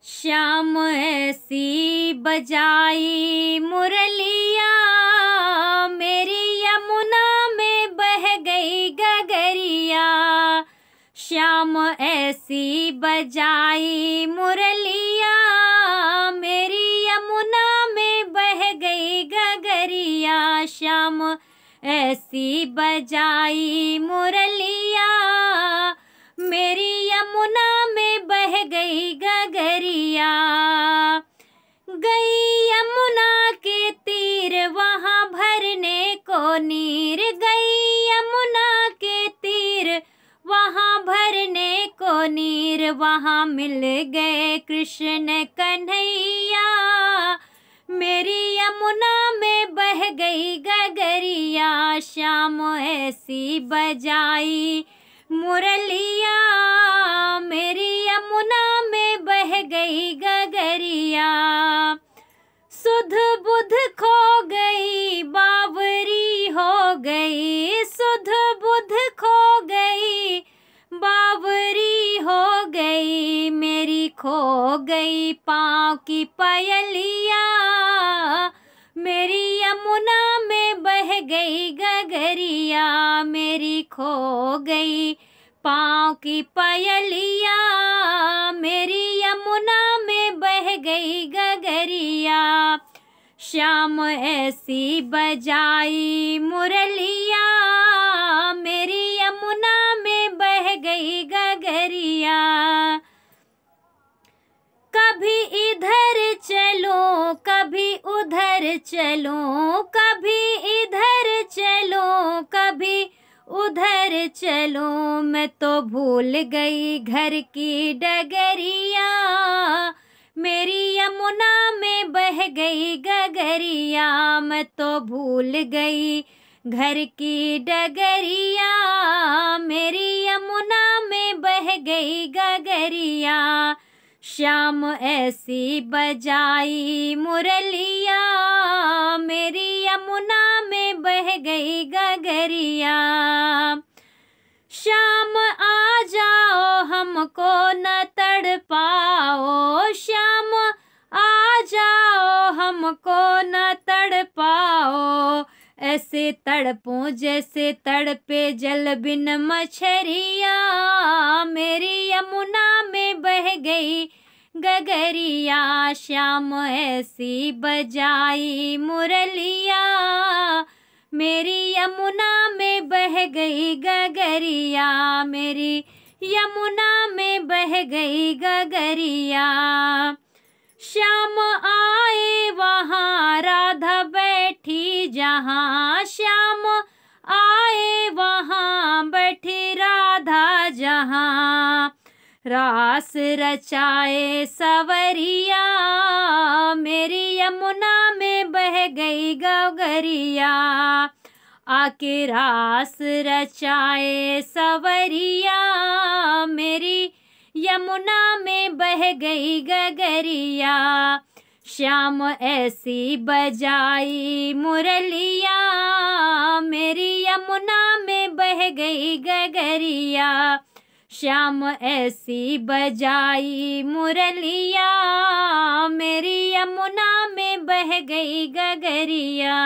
श्याम ऐसी बजाई मुरलिया, मेरी यमुना में बह गई गगरिया। श्याम ऐसी बजाई मुरलिया, मेरी यमुना में बह गई गगरिया। श्याम ऐसी बजाई मुरलिया, मेरी यमुना में बह गई गगरिया। गई यमुना के तीर वहाँ भरने को नीर, गई यमुना के तीर वहाँ भरने को नीर। वहाँ मिल गए कृष्ण कन्हैया, मेरी यमुना में बह गई गगरिया। श्याम ऐसी बजाई मुरलिया, मेरी यमुना में बह गई गगरिया। सुध बुध खो गई बावरी हो गई, सुध बुध खो गई बावरी हो गई। मेरी खो गई पाँव की पायलिया, मेरी यमुना में बह गई गगरिया। मेरी खो गई पाँव की पायलिया, मेरी यमुना में बह गई गगरिया। श्याम ऐसी बजाई मुरलिया, मेरी यमुना में बह गई गगरिया। कभी इधर चलो कभी उधर चलो, कभी इधर चलो कभी उधर चलो। मैं तो भूल गई घर की डगरिया, मेरी यमुना में बह गई गगरिया। मैं तो भूल गई घर की डगरिया, मेरी यमुना में बह गई गगरिया। श्याम ऐसी बजाई मुरलिया, मेरी यमुना में बह गई गगरिया। श्याम आ जाओ हमको न तड़पाओ, श्याम आ जाओ हमको न तड़पाओ। ऐसे तड़पों जैसे तड़पे जल बिन मछरिया, मेरी यमुना में बह गई गगरिया। श्याम ऐसी बजाई मुरलिया, मेरी यमुना में बह गई गगरिया। मेरी यमुना में बह गई गगरिया। श्याम आए वहाँ राधा बैठी जहाँ, श्याम आए वहाँ बैठी राधा जहाँ। रास रचाए सवरिया, मेरी यमुना में बह गई गगरिया। आके रास रचाए सवरिया, मेरी यमुना में बह गई गगरिया। श्याम ऐसी बजाई मुरलिया, मेरी यमुना में बह गई गगरिया। श्याम ऐसी बजाई मुरलिया, मेरी यमुना में बह गई गगरिया।